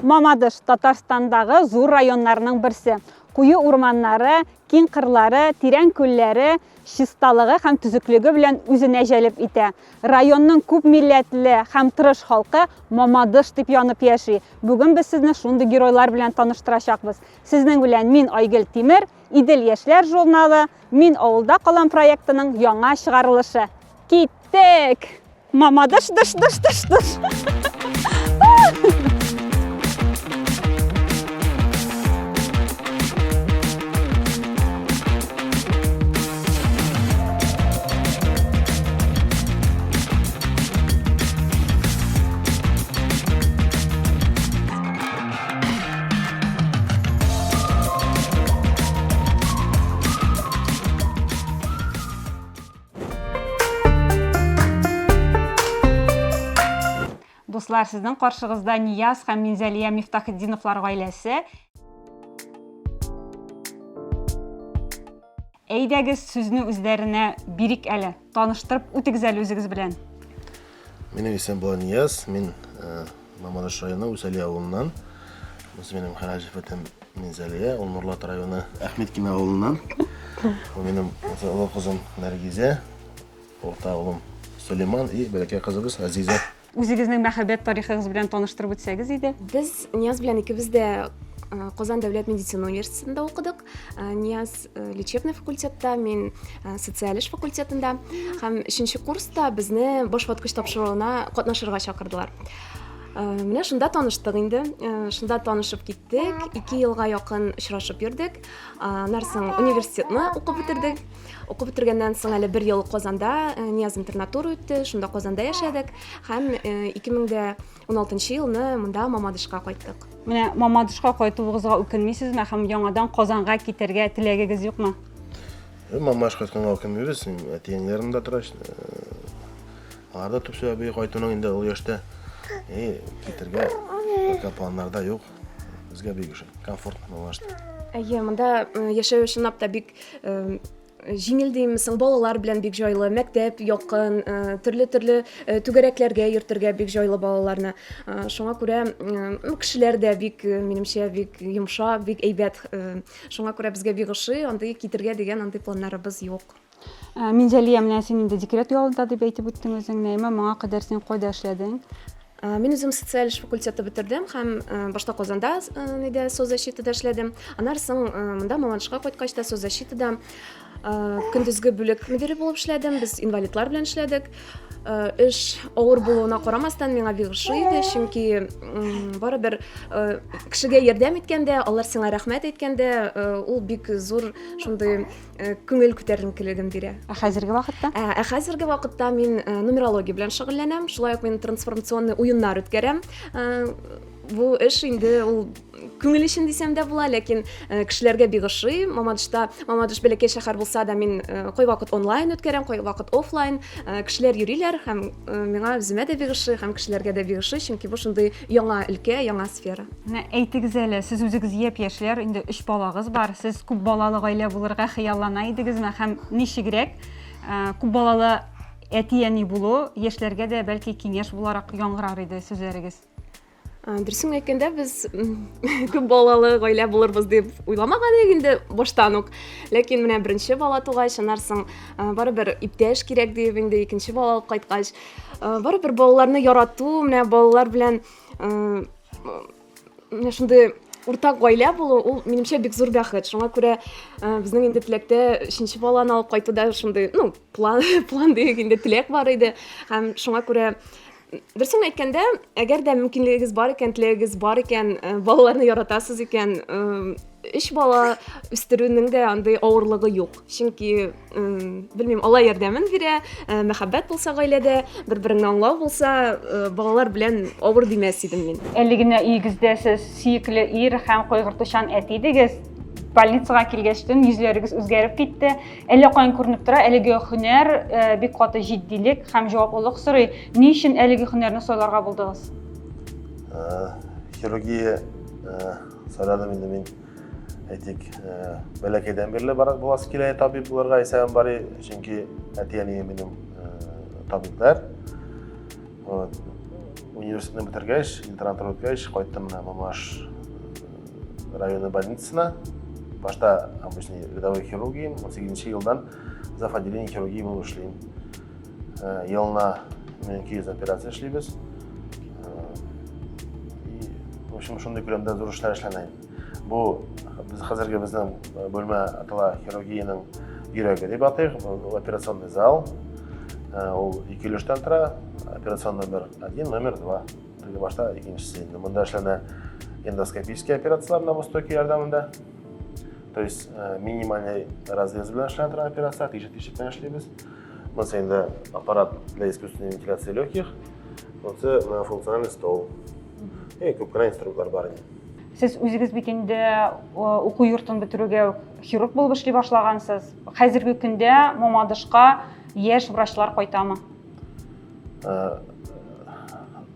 Мамадыш Татарстандағы зур районларының бірсі. Куйы урманнары, кең қырлары, тирән көлләре, чисталыгы һәм түзеклеге белән үзенә җәлеп итә. Районның күп милләтле һәм тырыш халкы Мамадыш дип янып яши. Бүген без сезне шундый геройлар белән таныштырачакбыз. Сезнең белән мин Айгөл Тимер, Идел яшьләр журналы, Мин авылда калам проектының яңа чыгарылышы. Киттек! Мамадыш дыш. Дуслар, сезнең каршыгызда Нияз һәм Минзәлия Мифтахетдиновлар гаиләсе. Әйдәгез сүзне үзләренә бирик әле. Таныштырып үтегез әле үзегез белән. Минем исем була Нияз, мин Мамадыш районы Усәли авылыннан. Минем Хараҗев Минзәлия, ул Нурлат районы Әхмәткин авылыннан. Минем олы кызым Наргизә, орта улым Сулейман и бәләкәй кызыбыз Азиза. Үзегезнең мәхәббәт тарихыгыз белән таныштырып үтсәгез иде. Без Нияз белән икебез дә Казан дәүләт медицина университетында укыдык. Нияз лечебный факультетта, мин социаль эш факультетында һәм 3нче курста безне башваткыч тапшыруына катнашырга чакырдылар. Менә шунда таныштык инде. Шунда танышып киттек. 2 елга якын очрашып йөрдек. Нарсын университетны укып бетердек. Укып бетергәннән соң әле 1 ел Казанда Нияз интернатура үтте. Шунда Казанда яшәдек һәм 2016 елны монда Мамадышка кайттык. Менә Мамадышка кайтуыгызга үкенмисезме һәм яңадан Казанга китәргә теләгегез юкмы? Мамадышка кайтканга үкенмибез. Әтиеңнәрем дә тора. Аларда төп сәбәбе кайтуның инде ул яшьтә китергә планнарда юк. Безгә бик комфортлы булышты. Әйе, монда яшәү өчен апта бик җиңел димсең, балалар белән бик җайлы, мәктәп якын, төрле түгәрәкләргә йөртергә бик җайлы балаларны. Шуңа күрә кешеләр дә бик, минемчә, бик йомшак, бик әйбәт. Шуңа күрә безгә бик ошый, андый китергә дигән андый планнарыбыз юк. Минзәлия, менә син инде декрет ялында дип әйтеп үттең үзең, нәймә, моңа кадәр син кайда эшләдең? Мин үзем социаль эш факультеты бетердем һәм башта Казанда соцзащитада эшләдем. Аннан соң монда Мамадышка кайткач та соцзащитада көндезге бүлек мөдире булып эшләдем. Без инвалидлар белән эшләдек. Эш авыр булуына карамастан миңа бик ошый иде, чөнки барыбер кешегә ярдәм иткәндә, алар сиңа рәхмәт әйткәндә, ул бик зур шундый күңел күтәренкелеген бирә. Хәзерге вакытта? Хәзерге вакытта мин нумерология белән шөгыльләнәм. Шулай ук мин трансформационный уеннар үткәрәм. Бу эш инде ул күңел өчен дисәм дә була, ләкин кешеләргә бик ошый. Мамадыш бәләкәй шәһәр булса да, мин кай вакыт онлайн үткәрәм, кай вакыт офлайн. Кешеләр йөриләр һәм миңа үземә дә бик ошый, һәм кешеләргә дә бик ошый, чөнки бу шундый яңа өлкә, яңа сфера. Менә әйтегез әле, сез үзегез яшьләр, инде 3 балагыз бар. Сез күп балалы гаилә булырга хыяллана идегезме һәм ничегрәк күп балалы әти-әни булу яшьләргә дә бәлки киңәш буларак яңгырар иде сүзләрегез? Дөресен әйткәндә, без күп балалы гаилә булырбыз дип уйламаган идек инде баштан ук. Ләкин менә беренче бала тугач, аннан соң барыбер иптәш кирәк дип инде икенче бала алып кайткач, барыбер балаларны ярату, менә балалар белән менә шундый уртак гаилә булу, ул минемчә бик зур бәхет. Шуңа күрә безнең инде теләктә 3нче баланы алып кайтуда шундый, план дип инде теләк бар иде. Һәм шуңа күрә дөресен әйткәндә, әгәр дә мөмкинлегегез бар икән, теләгегез бар икән, балаларны яратасыз икән, 3 бала үстерүнең дә андый авырлыгы юк. Чөнки, белмим, Алла ярдәмен бирә, мәхәббәт булса гаиләдә, бер-береңне аңлау булса, балалар белән авыр димәс идем мин. Әле генә өйегездә сез сөекле ир һәм кайгыртучан әти идегез. Больницага килгәчтен йөзләрегез үзгәреп китте. Әле каян күренеп тора, әлеге һөнәр бик каты җитдилек һәм җаваплылык сорый. Ни өчен әлеге һөнәрне сайларга булдыгыз? Хирургия сайладым инде мин. Әйтик, бәләкәйдән бирле буласы килә табиб булырга исәбем бар, чөнки әти-әни минем табиблар. университетini бітіргеш, интернатура өткеш, қойттым мына Мамаш районы больницасына. Башта обычный рядовой хирургия, 18 жылдан зав. Отделение хирургии болып ішлеймін. Елына 200 операция ішлейбіз. В общем, шундай көлемде зор ішлер ішләнайын. Бұл біз қазіргі біздің бөлме атала хирургияның үйрегі деп атайық. Операционный зал. Ол 2-3-тен тұра, операционный номер 1, номер 2. Түгі башта екіншісі. Мұнда ішләні эндоскопические операциялар на востоке ярдамында. То есть минимальный разрез білен ішләні тұрған операция, түйші-түйшіппен ішлейбіз. Мұнсы енді аппарат для искусственной вентиляции легких. Мұнсы функциональный стол. Көп қана инструкторлар бар. Сіз өзіңіз бекенде оқу йортын бітіруге хирург болып ішлей башлағансыз. Қазіргі күнде мамадышқа еш врачлар қойтамы?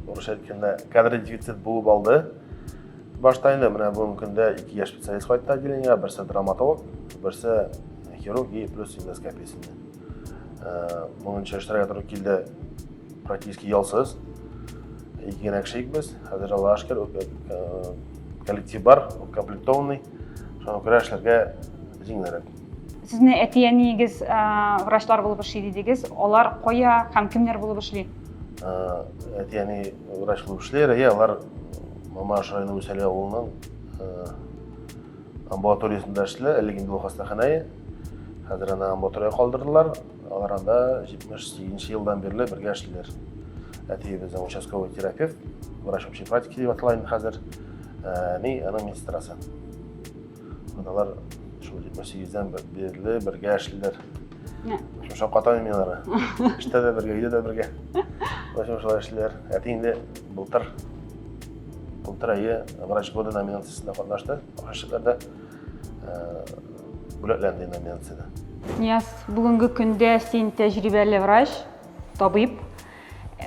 Орысша айтканда кадр дефицит болып алды. Баштайында мына бүгінгі күнде 2 еш специалист қойты отделение, бірсі драматолог, бірсі хирург и плюс эндоскопиясында. Бұныңша штырға тұрып келді практически елсіз. Екіген әкшейік біз, қазір жалы ашкер, коллектив бар, комплектованный, соны көрі әшілерге жеңдерек. Сізні әтиянегіз врачлар болып ішлейді дегіз, олар қоя һәм кімдер болып ішлейді? Әтияне врач болып ішлер, олар Мамаш районы Усәлия ауылының амбулаториясында ішлі, әлігінде бұл хастаханайы. Қазір ана амбулатория қалдырдылар, олар анда 78 жылдан берлі бірге ішлер. Әтей біздің участковый терапевт, врач общей практики деп аталайын қазір, аның медсестрасы. Олар 78-ден берлі бірге ішлер. Шоқ қатайын мен ары. Ішті де бірге, үйде де бірге. Шолай ішлер. Әтейінде бұлтыр айы врач года номинациясында қатнашты. Ақшыларда бүләтләнді номинацияда. Нияз, бүгінгі күнде сен тәжірибелі врач, табип.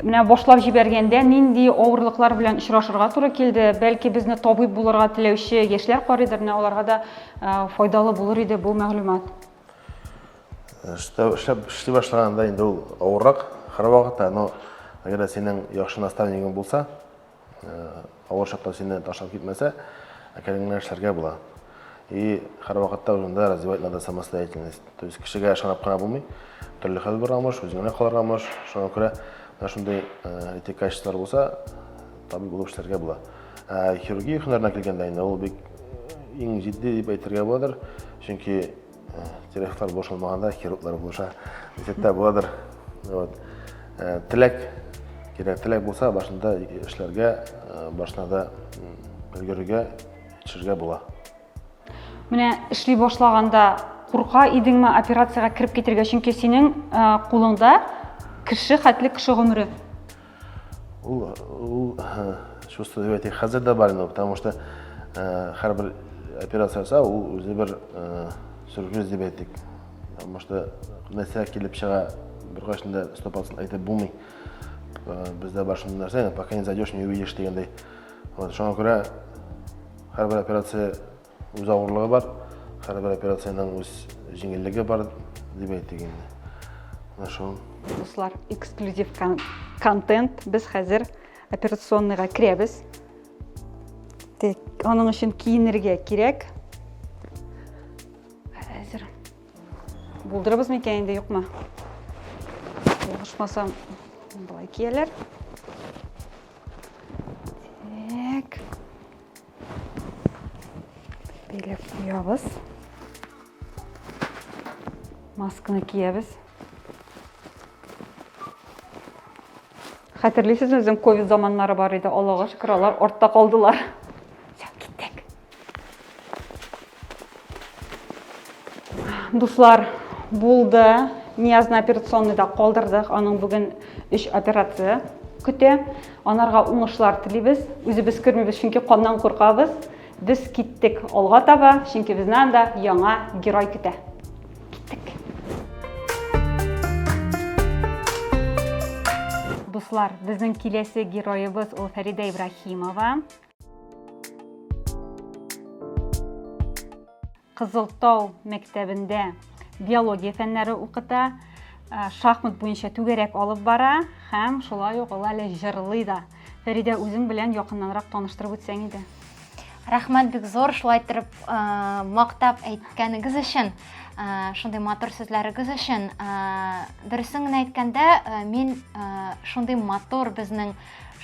Менә башлап җибәргәндә нинди авырлыклар белән очрашырга туры килде? Бәлки безне табиб булырга теләүче яшьләр карыйдыр, аларга да файдалы булыр иде бу мәгълүмат. Эшли башлаганда инде ул авыррак, һәрвакытта, но әгәр синең яхшы наставнигың булса, авыр чакта сине ташлап китмәсә, әкрен эшләргә була. И һәрвакытта үзендә развивать надо самостоятельность. То есть кешегә ышанып кына булмый, төрле хәл барамыш, үзеңне калырга мыш, шуңа күрә шундай эти качестволар булса, табиб булып эшләргә була. Хирургия һөнәренә килгәндә инде ул бик иң җитди дип әйтергә буладыр, чөнки терапевтлар бошалмаганда хирурглар булыша, дисәттә буладыр. Вот. Теләк булса, башында эшләргә, башында өлгерергә, төшәргә була. Менә эшли башлаганда курка идеңме операциягә кирип китергә, чөнки синең кулыңда кеше хәтле кеше гомере. Ул чувство дип әйтик, хәзер дә бар, потому что һәрбер операциясы ул үзе бер сюрприз дип әйтик. Потому что нәрсә килеп чыга, бер кашында 100% әйтеп булмый. Бездә бар шундый нәрсә, пока не зайдешь, не увидишь дигәндәй. Вот, шуңа күрә һәрбер операция үз авырлыгы бар, һәрбер операциянең үз җиңеллеге бар дип әйтик инде. Дуслар, эксклюзив контент. Без хәзер операционныйга кирәбез. Аның өчен киенергә кирәк. Хәзер булдырабыз микән инде, юкмы? Булышмасам, булай кияләр. Так. Белеп куябыз. Масканы киябез. Хәтерлисез, үзем ковид заманнары бар иде, Аллага шөкер, алар артта калдылар. Киттек. Дуслар, булды. Ниязны операционныйда калдырдык. Аның бүген 3 операция көтә. Анарга уңышлар телибез. Үзебез күрмибез, чөнки каннан куркабыз. Без киттек алга таба, чөнки безне анда яңа герой көтә. Киттек. Дуслар, безнең киләсе героебыз ул Фәрида Ибраһимова. Кызылтау мәктәбендә биология фәннәре укыта, шахмат буенча түгәрәк алып бара һәм шулай ук ул әле җырлый да. Фәридә, үзең белән якыннанрак таныштырып үтсәң иде. Рәхмәт бик зур, шулай итеп мактап әйткәнегез өчен, шундый матур сүзләрегез өчен. Дөресен генә әйткәндә, мин шундый матур безнең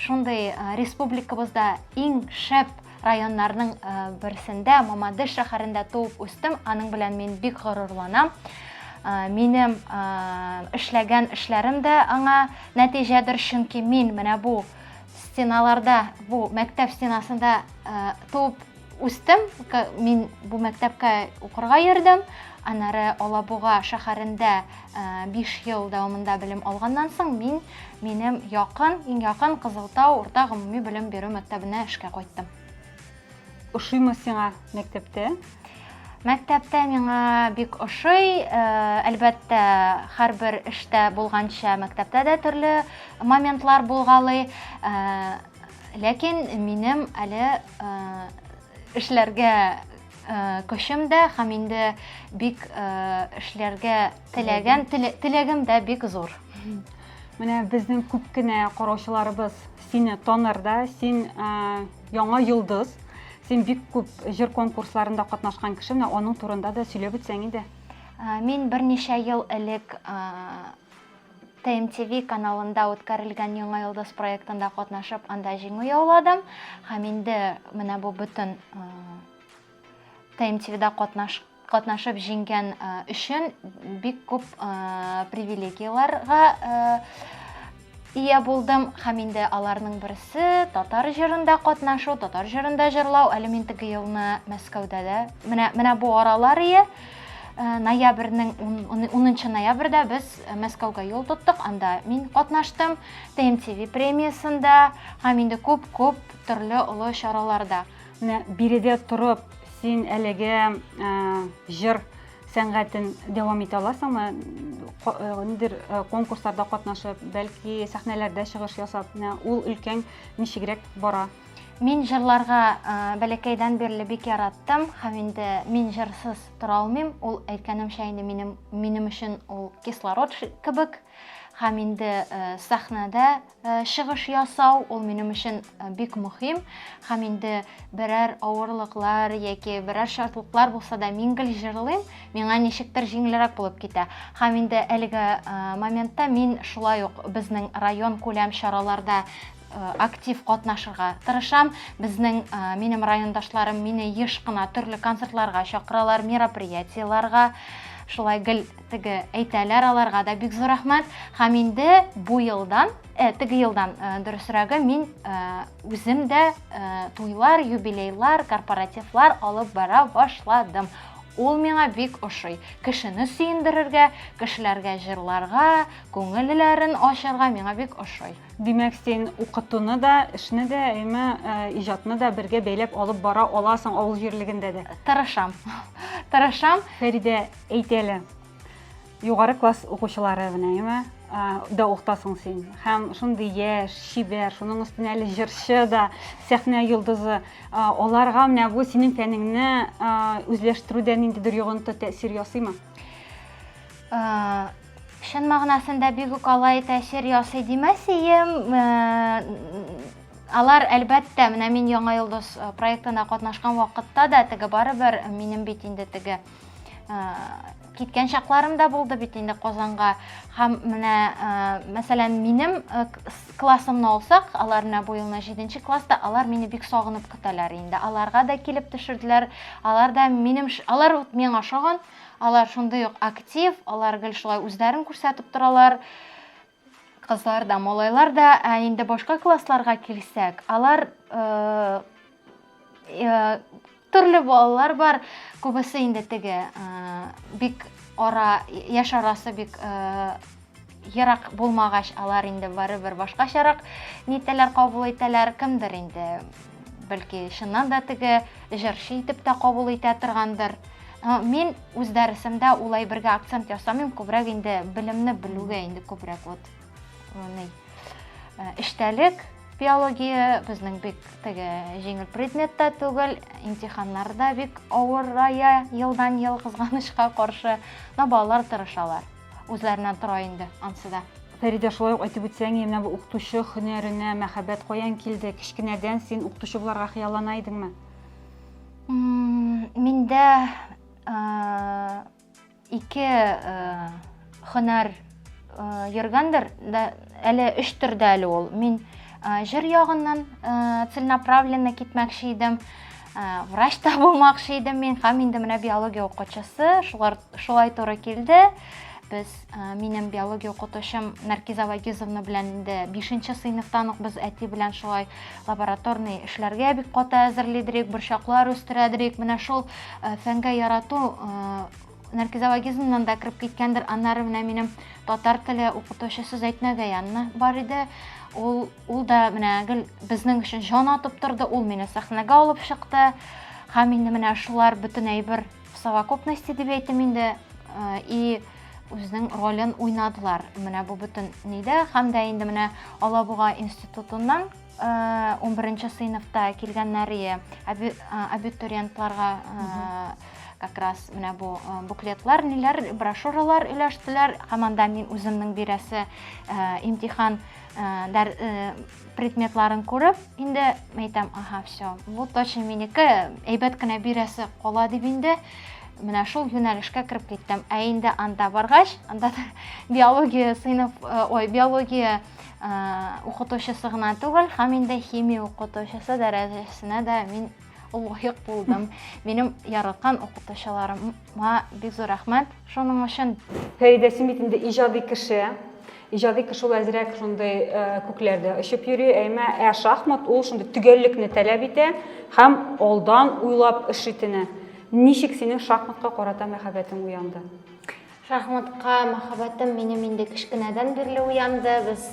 шундый республикабызда иң шәп районнарның берсендә, Мамадыш шәһәрендә туып үстем. Аның белән мин бик горурланам. Минем эшләгән эшләрем дә аңа нәтиҗәдер, чөнки мин менә бу стеналарда, бу мәктәп стенасында туып үстем. Мин бу мәктәпкә укырга йөрдем. Аннары Алабуга шәһәрендә 5 ел дәвамында белем алганнан соң минем иң якын Кызылтау урта гомуми белем бирү мәктәбенә эшкә кайттым. Ошыймы сиңа мәктәптә? Мәктәптә миңа бик ошый. Әлбәттә, һәрбер эштә булганча мәктәптә дә төрле моментлар булгалый. Ләкин минем әле эшләргә көчем дә һәм инде бик эшләргә теләгем дә бик зур. Менә безнең күп кенә караучыларыбыз сине таныр да, син яңа йолдыз. Син бик күп җыр конкурсларында катнашкан кеше, менә аның турында да сөйләп үтсәң иде. Мин берничә ел элек TMTV каналында үткәрелгән Яңа йолдыз проектында катнашып, анда җиңү яуладым. Һәм инде менә бу бөтен TMTV-да катнашып җиңгән өчен бик күп привилегияларга ия булдым. Һәм инде аларның берсе татар җырында катнашу, татар җырында җырлау. Әле мин теге елны Мәскәүдә дә, менә бу аралар ноябрьнең 10 ноябрьдә без Мәскәүгә юл тоттык. Анда мин катнаштым TMTV премиясында һәм инде күп төрле олы чараларда. Менә биредә торып, син әлегә җыр сәнгатен дәвам итә аласыңмы? Ниндидер конкурсларда катнашып, бәлки сәхнәләрдә чыгыш ясап, ул өлкән ничегрәк бара? Мин җырларга бәләкәйдән бирле бик яраттым. Һәм инде мин җырсыз тора алмыйм. Ул әйткәнемчә инде минем өчен ул кислород кебек. Һәм инде сәхнәдә чыгыш ясау ул минем өчен бик мөһим. Һәм инде берәр авырлыклар яки берәр шартлыклар булса да мин гел җырлыйм, миңа ничектер җиңелрәк булып китә. Һәм инде әлеге моментта мин шулай ук безнең район күләм чараларда актив катнашырга тырышам. Минем райондашларым мине еш кына төрле концертларга чакыралар, мероприятиеларга. Шулай гел теге әйтәләр, аларга да бик зур рәхмәт. Һәм инде бу елдан, теге елдан дөресрәге мин үзем дә туйлар, юбилейлар, корпоративлар алып бара башладым. Ул миңа бик ошый. Кешене сөендерергә, кешеләргә җырларга, күңелләрен ачарга миңа бик ошый. Димәк, син укытуны да, эшне дә, иҗатны да бергә бәйләп алып бара аласың авыл җирлегендә дә. Тырышам. Фәридә, әйт әле. Югары класс укучылары белән, да укытасың син. Һәм шундый яшь, шибәр, шуның өстенә әле җырчы да, сәхнә йолдызы. Аларга менә бу синең фәнеңне үзләштерүдә ниндидер йогынты тәэсир ясыймы? Чын мәгънәсендә бик үк алай тәэсир ясый димәсем. Алар әлбәттә, менә мин Яңа йолдыз проектына катнашкан вакытта да теге барыбер минем бит инде теге киткән чакларым да булды бит инде Казанга. Һәм менә мәсәлән минем классымны алсак, алар менә бу елны 7нче класста, алар мине бик сагынып көтәләр инде. Аларга да килеп төшерделәр. Алар миңа ошаган. Алар шундый ук актив, алар гел шулай үзләрен күрсәтеп торалар. Кызлар да, малайлар да. Инде башка классларга килсәк, алар төрле балалар бар. Күбесе инде теге бик яшь арасы бик ерак булмагач, алар инде барыбер башкачарак нитәләр кабул итәләр. Кемдер инде бәлки чыннан да теге җырчы итеп тә кабул итә торгандыр. Мин үз дәресемдә улай бергә акцент ясамыйм, күбрәк инде белемне белүгә инде күбрәк эштәлек. Биология безнең бик теге җиңел предметта түгел, имтиханнарда бик авырая, елдан-ел кызганычка каршы. Балалар тырышалар. Үзләреннән тора инде ансы да. Фәридә, шулай ук әйтеп үтсәң, менә бу укытучы һөнәренә мәхәббәт каян килде? Кичкенәдән син укытучы буларга хыяллана идеңме? Миндә ике һөнәр йөргәндер, әле өч төрдә әле ул. Мин җыр ягыннан целенаправленно китмәкче идем, врач та булмакчы идем мин, һәм инде менә биология укытучысы, шулай туры килде. Biz минем биология укытучым Наркиза Вагизовна белән инде 5нче сыйныфтан ук без әти белән шулай лабораторный эшләргә бик каты әзерлидек, борчаклар үстерәдек. Менә шул фәнгә ярату Наркиза Вагизовнадан да кирип киткәндер. Аннары менә минем татар теле укытучысы Зәйтнәгә янына бар иде. Ул да менә гел безнең өчен җан атып торды. Ул мине сәхнәгә алып чыкты. Һәм инде менә шулар бөтенләй бер в совокупности дип әйтәм инде. И үзенең ролен уйнадылар. Менә бу бөтен нидә, һәм дә инде менә Алабуга институтыннан 11нче сыйныфта килгәннәре абитуриентларга как раз менә бу буклетлар, ниләр, брошюралар өләштеләр. Һәм анда мин үземнең бирәсе имтихан предметларын күреп, инде әйтәм, аха, всё, бу точно минеке, әйбәт кенә бирәсе кала дип инде менә шул юнәлешкә кирип киттем. Ә инде анда баргач, анда биология укытучысы гына түгел, һәм инде химия укытучысы дәрәҗәсенә дә мин лаек булдым. Минем яраткан укытучыларыма бик зур рәхмәт шуның өчен. Фәридә, син бит инде иҗади кеше. Иҗади кеше ул әзрәк шундай күкләрдә очып йөри, әмма шахмат ул шундай төгәллекне таләп итә һәм алдан уйлап эш итенә. Ничек синең шахматка карата мәхәббәтең уянды? Шахматка мәхәббәтем минем инде кичкенәдән бирле уянды. Без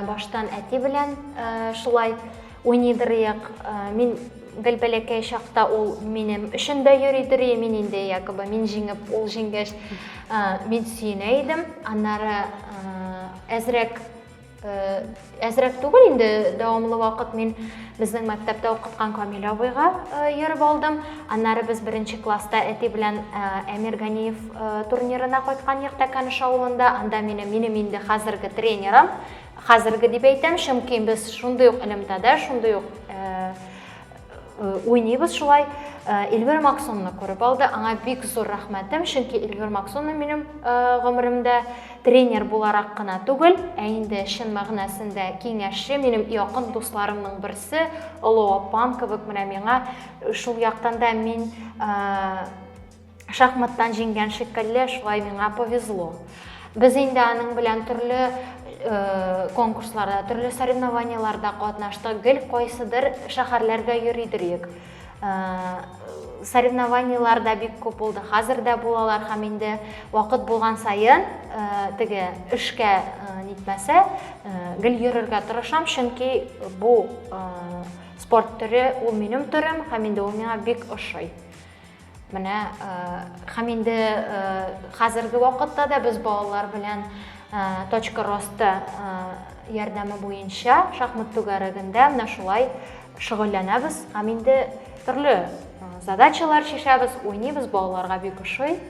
баштан әти белән шулай уйныйдырык. Мин гел бәләкәй чакта ул минем өчен дә йөридер, мин инде якобы мин җиңеп, ул җиңгәч, мин сөенә идем. Аннары әзрәк түгел инде дәвамлы вакыт мин безнең мәктәптә укыткан Камил абыйга йөреп алдым. Аннары без 1нче класста әти белән Әмир Ганиев турнирына кайткан Тәкәнеш авылында. Анда минем инде хәзерге тренерым, хәзерге дип әйтәм, чөнки без шундый ук элемтәдә, шундый ук уйныйбыз шулай. Эльвир Максонны күреп алды. Аңа бик зур рәхмәтем, чөнки Эльвир Максонны минем гомеремдә тренер буларак кына түгел, ә инде чын мәгънәсендә киңәшче, минем якын дусларымның берсе, олы апам кебек менә миңа шул яктан да мин шахматтан җиңгән шикелле, шулай миңа повезло. Без инде аның белән төрле конкурсларда, төрле соревнованияларда катнаштык, гел кайсыдыр шәһәрләргә йөридек. Соревнованияларда бик күп булды. Хәзер дә булалар, һәм инде вакыт булган саен теге эшкә нитмәсә, гел йөрергә тырышам, чөнки бу спорт төре ул минем төрем, һәм инде ул миңа бик ошый. Менә һәм инде хәзерге вакытта да без балалар белән точка роста ярдәме буенча шахмат түгәрәгендә менә шулай шөгыльләнәбез, һәм инде төрле задачалар чишәбез, уйныйбыз, балаларга бик ошый.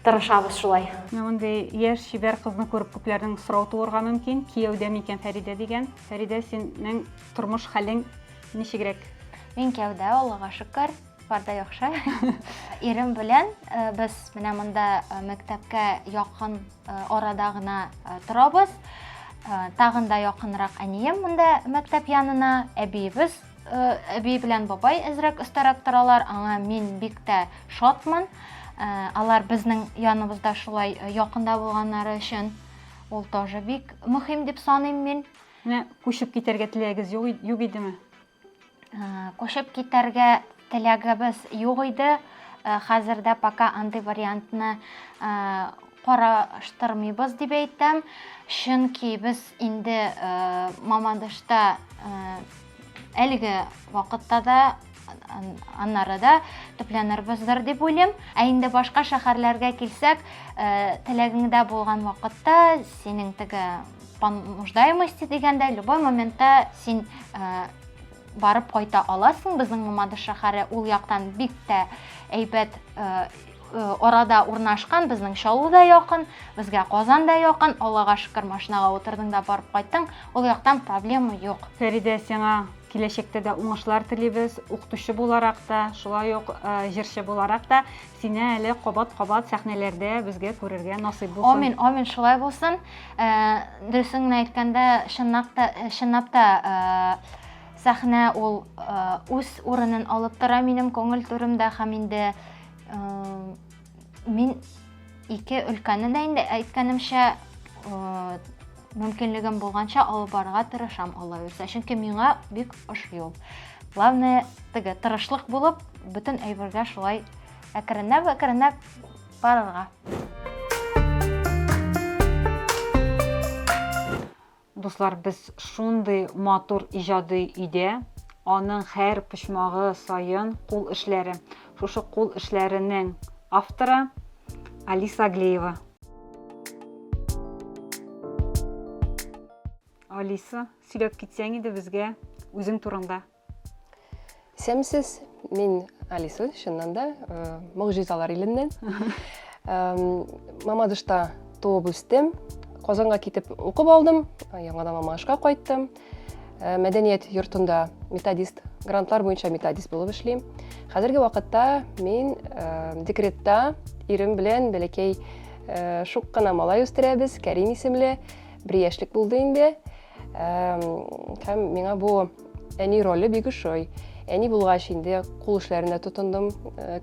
Тырышабыз шулай. Мондай яшь шибәр кызны күреп күпләрнең сорау туырга мөмкин. Кияүдә микән Фәридә дигән? Фәридә, синең тормыш хәлең ничегрәк? Мин кияүдә, Аллага шөкер, барда яхшы. Ирем белән без менә монда мәктәпкә якын арада гына торабыз. Тагын да якынрак әнием монда мәктәп янына, әбиебез, әби белән бабай әзрәк өстәрәк торалар. Аңа мин бик тә шатман. Алар безнең яныбызда шулай якында булганнары өчен ул тоже бик мөһим дип саныйм мин. Менә күчеп китәргә теләгегез юк идеме? Күчеп китәргә теләгебез юк иде. Хәзердә пока андый вариантны караштырмыйбыз дип әйтәм. Чөнки без инде Мамадышта әлеге вакытта да аннары да төпләнербездер дип уйлыйм. Ә инде башка шәһәрләргә килсәк, теләгеңдә булган вакытта синең теге нуждаемости дигәндә любой моментта син барып кайта аласың. Безнең Мамадыш шәһәре ул яктан бик тә әйбәт арада урнашкан, безнең Чалу да якын, безгә Казан да якын. Аллага шөкер, машинага утырдың да барып кайттың. Ул яктан проблема юк. Фәридә, сиңа киләчәктә дә уңышлар телибез, укытучы буларак та, шулай ук җырчы буларак та сине әле кабат-кабат сәхнәләрдә безгә күрергә насыйп булсын. Амин, амин, шулай булсын. Дөресен әйткәндә, чынлап та сәхнә ул үз урынын алып тора минем күңел турымда, һәм инде мин ике өлкәнне дә инде әйткәнемчә мөмкинлегем булганча алып барырга тырышам, Алла үзе. Чөнки миңа бик ош юл. Главное, теге тырышлык булып, бөтен әйбергә шулай әкренләп барырга. Дуслар, без шундый матур иҗади өйдә, аның һәр почмагы сайын кул эшләре. Шушы кул эшләренең авторы Алиса Аглеева. Алиса, сөйләп китсәң иде безгә үзең турында. Сәмсез, мин Алиса, чыннан да, Могҗизалар иленнән. Мамадышта туып үстем. Казанга китеп укып алдым, яңадан Мамадышка кайттым. Мәдәният йортында методист, грантлар буенча методист булып эшлим. Хәзерге вакытта мин декретта ирем белән бәләкәй шук кына малай үстерәбез, Кәрим исемле, 1 яшьлек булды инде. Һәм миңа бу әни роле бик ошый. Әни булгач инде кул эшләренә тотындым.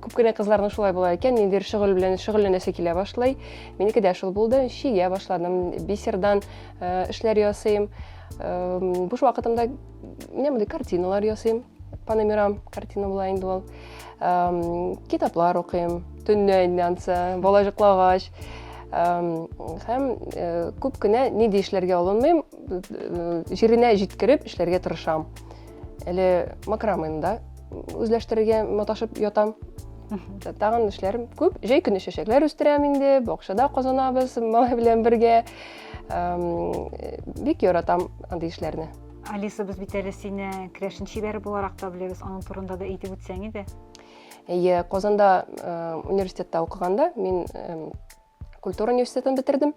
Күп кенә кызларның шулай була икән, инде шөгыль белән шөгыльләнәсе килә башлый. Минеке дә шул булды. Шигә башладым, бисердан эшләр ясыйм. Буш вакытымда менә мондый картиналар ясыйм. Панорамам картина була инде ул. Китаплар укыйм, төннән янса, бала җыклагач. Һәм күп кенә ни эшләргә алынмыйм, җиренә җиткереп эшләргә тырышам. Әле макрамында үзләштерергә маташып ятам. Тагын эшләрем күп. Җәй көне чәчәкләр үстерәм инде, бакчада казанабыз малай белән бергә. Бик яратам андый эшләрне. Алиса, без бит әле сине крәшен шибәре буларак та беләбез, аның турында да әйтеп үтсәң иде. Казанда университетта укыганда мин культура университетын бетердем.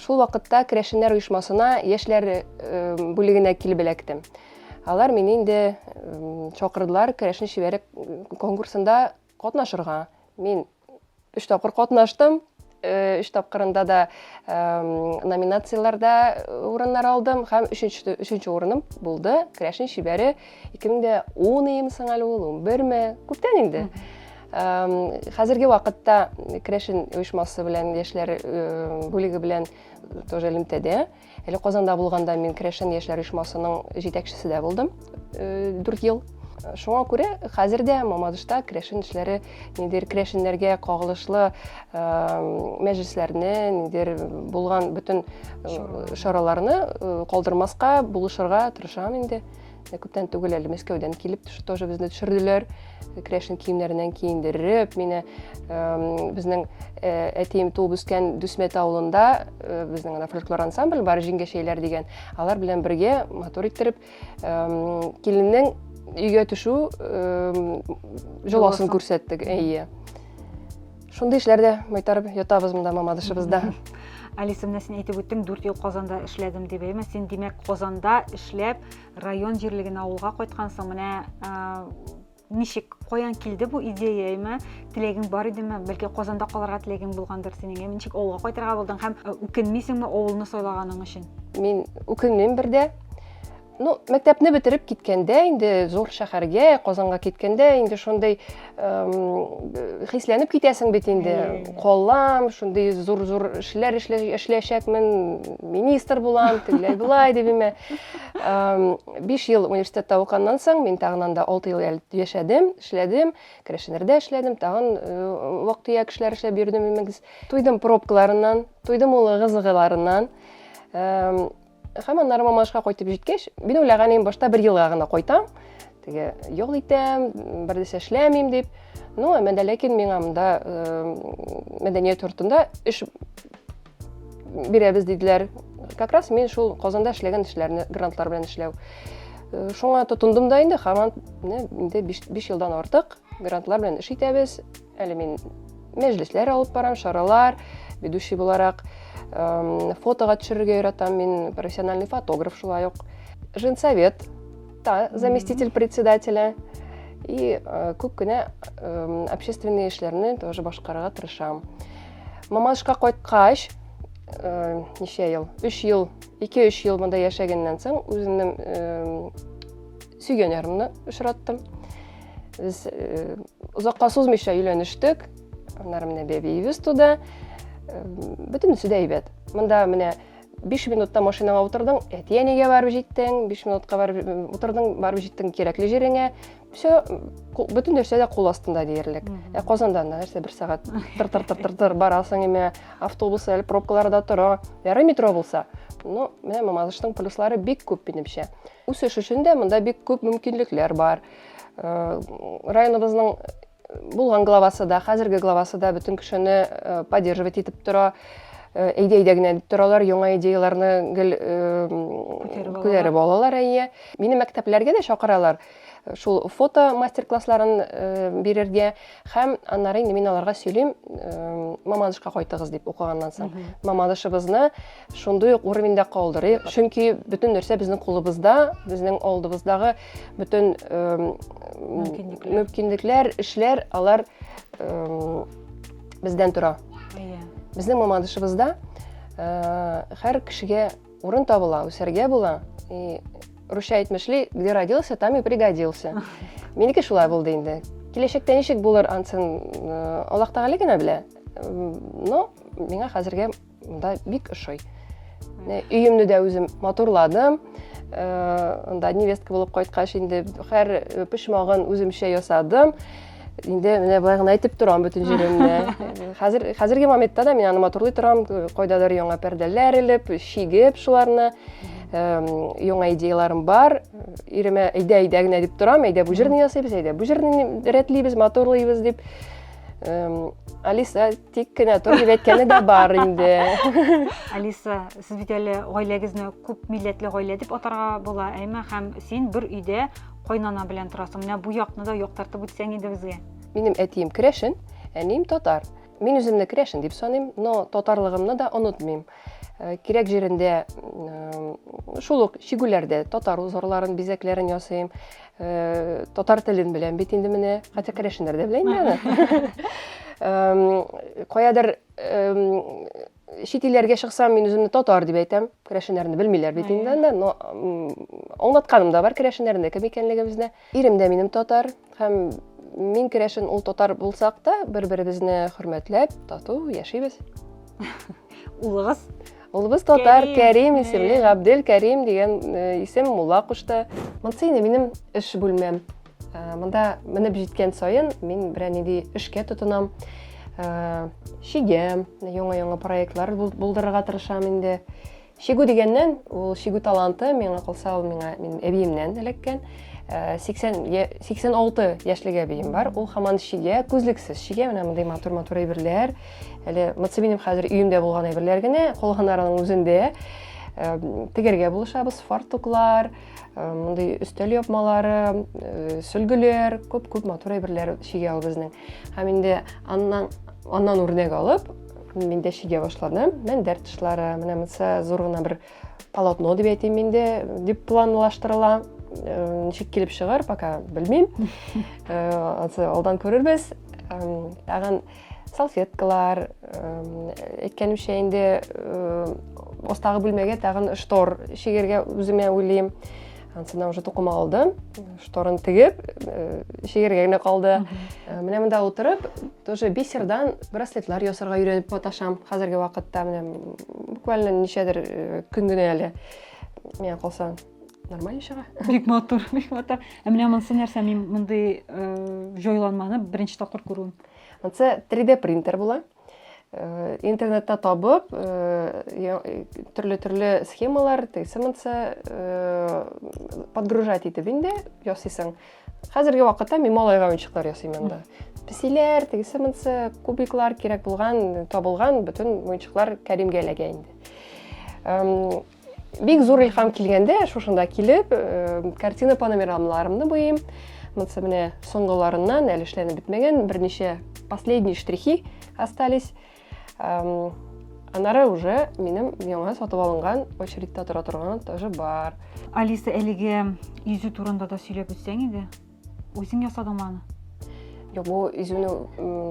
Шул вакытта крәшеннәр оешмасына яшьләр бүлегенә килеп эләктем. Алар мине инде чакырдылар крәшен шибәре конкурсында катнашырга. Мин 3 тапкыр катнаштым. 3 тапкырында да номинацияларда урыннар алдым һәм 3нче урыным булды. Крәшен шибәре 2010 елсың әле ул, 11ме, күптән инде. Хәзерге вакытта крәшен оешмасы белән яшьләр бүлеге белән тоже элемтәдә. Әле Казанда булганда мин крәшен яшьләр оешмасының җитәкчесе дә булдым 4 ел. Шуңа күрә хәзердә Мамадышта крәшен эшләре ниндидер крәшеннәргә кагылышлы мәҗлесләрне, ниндидер булган бөтен шараларны калдырмаска, булышырга тырышам инде. Күптән түгел әле Мәскәүдән килеп тоже безне төшерделәр. Крәшен киемнәреннән киендереп, мине безнең әтием туып үскән Дүсмәт авылында безнең фольклор ансамбль бар, Җиңгәшәйләр дигән. Алар белән бергә мотор иттереп киленнең өйгә төшү җоласын күрсәттек. Шундый эшләрдә майтарып ятабыз монда Мамадышыбызда. Алиса, менә син әйтеп үттең, 4 ел Казанда эшләдем дип әйтәм. Син димәк Казанда эшләп район җирлегенә авылга кайткансың. Менә ничек, каян килде бу идея, әйме? Теләгең бар идеме? Бәлки Казанда калырга теләгең булгандыр синең. Ничек авылга кайтырга булдың һәм үкенмисеңме авылны сайлаганың өчен? Мин үкенмим бердә. Мәктәпне бетереп киткәндә, инде зур шәһәргә, Казанга киткәндә, инде шундый хисләнеп китәсең бит инде. Калам, шундый зур эшләр эшләячәкмен, министр булам, тегеләй булай дип име. 5 ел университетта укганнан соң мин тагын анда 6 ел яшәдем, эшләдем, крәшеннәрдә эшләдем, тагын вак-төяк эшләр эшләп йөрдем имегез. Туйдым пробкаларыннан, туйдым ул гызыгыларыннан. Һәм аннары Мамадышка кайтып җиткәч, мин уйлаган идем башта 1 елга гына кайтам. Теге юл итәм, бердәсе эшләмим дип. Әмма ләкин миңа монда мәдәният йортында эш бирәбез диделәр. Как раз мин шул Казанда эшләгән эшләрне грантлар белән эшләү. Шуңа тотындым да инде, һәм инде 5 елдан артык грантлар белән эш итәбез. Әле мин мәҗлесләр алып барам, шаралар, ведущий буларак, фотога төшерергә яратам, мин профессиональный фотограф шулай ук. Женсовет, заместитель председателя и күп кенә общественные эшләрне тоже башкарырга тырышам. Мамадышка кайткач, ничә ел? 3 ел, 2-3 ел монда яшәгәннән соң үземнең сөйгән ярымны очраттым. Без озакка сузмыйча өйләнештек. Аннары менә бәбиебез туды. Бөтенесе дә әйбәт. Монда менә 5 минутта машинага утырдың, әтиянегә барып җиттең, 5 минутка барып утырдың, барып җиттең кирәкле җиреңә. Всё, бөтен нәрсә дә кул астында диярлек. Казанда нәрсә 1 сәгать тыр барасың име, автобус әле пробкаларда тора, яры метро булса. Ну, менә Мамадышның плюслары бик күп минемчә. Үсеш өчен дә монда бик күп мөмкинлекләр бар. Районыбызның булган главасы да, хәзерге главасы да бөтен кешене поддерживать итеп тора. Әйдә генә дип торалар, яңа идеяларны күтәреп алалар. Мине мәктәпләргә дә чакыралар. Шул фото мастер-классларын бирергә һәм аннары инде мин аларга сөйлим, Мамадышка кайтыгыз дип укыганнан соң. Мамадышыбызны шундый ук уровеньда калдырыйк. Чөнки бөтен нәрсә безнең кулыбызда, безнең алдыбыздагы бөтен мөмкинлекләр, эшләр, алар бездән тора. Безнең Мамадышыбызда һәр кешегә урын табыла, үсәргә була. Русча әйтмешли, где родился, там и пригодился. Минеке шулай булды инде. Киләчәктә ничек булыр ансын Аллаһ Тәгалә генә белә. Но миңа хәзергә монда бик ошый. Өемне дә үзем матурладым. Анда невестка булып кайткач инде һәр пишмагын үземчә ясадым. Инде менә болай гына әйтеп торам бөтен җиремне. Хәзерге моментта да мин аны матурлый торам, кайдадыр яңа пәрдәләр элеп, шигеп шуларны. Яңа идеяларым бар. Иреме әйдә генә дип торам, әйдә бу җирне ясыйбыз, әйдә бу җирне рәтлибез, матурлыйбыз дип. Алиса тик кенә тор дип әйткәне дә бар инде. Алиса, сез бит әле гаиләгезне күп милләтле гаилә дип атарга була, әйме һәм син бер өйдә кайнана белән торасың. Менә бу якны да яктартып үтсәң инде безгә. Минем әтием керәшен, әнием татар. Мин үземне керәшен дип саныйм, но татарлыгымны да онытмыйм. Кирәк җирендә шул ук шигүләрдә татар узорларын, бизәкләрен ясыйм. Татар телен беләм бит инде менә, хәтта керәшеннәр дә белә инде. Каядыр чит илләргә чыксам, мин үземне татар дип әйтәм. Керәшеннәрне белмиләр бит инде, но аңлатканым да бар керәшеннәрне кем икәнлегебезне. Ирем дә минем татар һәм мин керәшен, ул татар булсак та, бер-беребезне хөрмәтләп, тату яшибез. Улыгыз? Улыбыз татар, Кәрим исемле, Габдел Кәрим дигән исем мулла кушты. Монсы инде минем эш бүлмәм. Монда менеп җиткән саен мин берәр нинди эшкә тотынам. Шигәм, яңа проектлар булдырырга тырышам инде. Шигү дигәннән, ул шигү таланты миңа калса, ул минем әбиемнән эләккән. 86 яшьлек әбием бар. Ул һаман шигә, күзлексез шигә, менә мондай матур әйберләр. Әле монсы минем хәзер өемдә булган әйберләр генә, калганнарының үзендә. Тегергә булышабыз, фартуклар, мондай өстәл япмалары, сөлгеләр, күп матур әйберләр шигә ул безнең. Һәм инде аннан үрнәк алып, мин дә шигә башладым. Мәндәр тышлары, менә монсы зур гына бер полотно дип әйтим инде, дип планлаштырыла. Ничек килеп чыгар, пока белмим. Алдан күрербез. Тагын салфеткалар, әйткәнемчә инде астагы бүлмәгә тагын штор шигергә үземә уйлыйм. Ансыдан уже тукыма алдым. Шторын тигеп, шигергә генә калды. Менә монда утырып, тоже бисердан браслетлар ясарга өйрәнеп маташам. Хәзерге вакытта менә буквально ничәдер көн генә әле. Миңа калса нормально чыга. Бик матур. Менә монсы нәрсә, мин мондый җайланманы беренче тапкыр күрүм. Монсы 3D принтер була. Интернетта табып, төрле схемалар, монсы подгружать итеп инде ясыйсың. Хәзерге вакытта мин малайга уенчыклар ясыйм анда. Песиләр, монсы кубиклар кирәк булган, табылган бөтен уенчыклар Кәримгә эләгә инде. Бик зур илһам килгәндә, шушында килеп, картина панорамаларымны буйым. Мынсы менә соңгыларыннан әле эшләнеп бетмәгән, берничә последние штрихи остались. Анары уже минем яңа сатып алынган очередьтә тора торган тоже бар. Алиса, әлеге изү турында да сөйләп үтсәң иде. Үзең ясадыңмы аны? Юк, бу изүне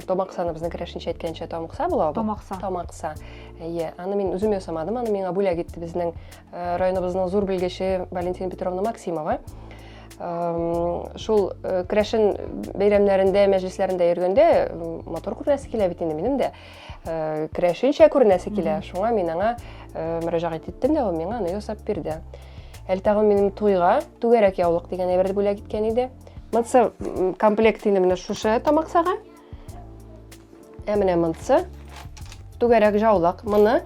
томаксаны безнең керәшенчә әйткәнчә томакса була бу. Томакса. Томакса. Аны мин үзем ясамадым, аны миңа бүләк итте безнең районыбызның зур белгече Валентина Петровна Максимова. Шул керәшен бәйрәмнәрендә, мәҗлесләрендә йөргәндә мотор күрнәсе килә бит инде минем дә. Керәшенчә күрнәсе килә. Шуңа мин аңа мөрәҗәгать иттем дә, ул миңа аны ясап бирде. Әле тагын минем туйга түгәрәк яулык дигән әйберне бүләк иткән иде. Мынсы комплект инде менә шушы тамаксага. Менә мынсы түгәрәк жаулык. Моны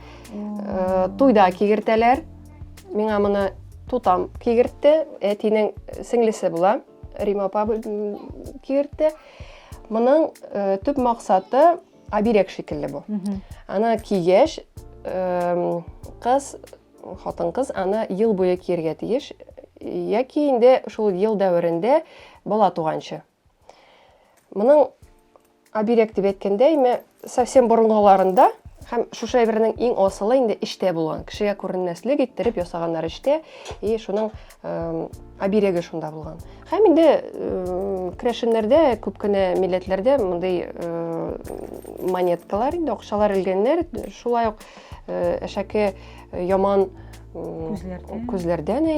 туйда кигертәләр. Миңа моны тутам кигертте. Әтинең сеңлесе була. Рима апа кигертте. Моның төп максаты оберег шикелле бу. Аны кигәч, кыз, хатын-кыз аны ел буе киергә тиеш. Яки инде шул ел дәверендә бала туганчы. Моның оберег дип әйткәндә, совсем борынгыларында һәм шушы әйбернең иң асылы инде эштә булган. Кешегә күренмәслек иттереп ясаганнар эштә, шуның обереги шунда булган. Һәм инде керәшеннәрдә, күп кенә милләтләрдә мондый монеткалар, инде акчалар элгәннәр, шулай ук әшәке яман күзләрдән,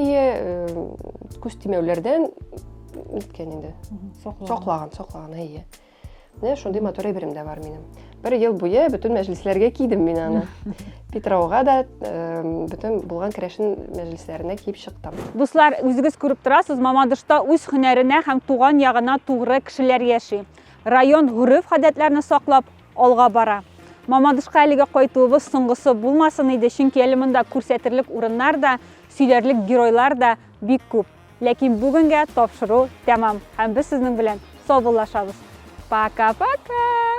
күз тимәүләрдән иткән инде. Саклаган, Менә шундый мотор әйберем дә бар минем. Бер ел буе бөтен мәҗлесләргә кидем мин аны. Петровга да бөтен булган керәшен мәҗлесләренә киеп чыктым. Дуслар, үзегез күреп торасыз, Мамадышта үз һөнәренә һәм туган ягына тугры кешеләр яши. Район ғөреф-гадәтләрне саклап алга бара. Мамадышка әлегә кайтуыбыз соңгысы булмасын иде, чөнки әле монда күрсәтерлек урыннар да, сөйләрлек геройлар да бик күп. Ләкин бүгенгә тапшыру тәмам һәм без сезнең белән саубуллашабыз. Пока-пока!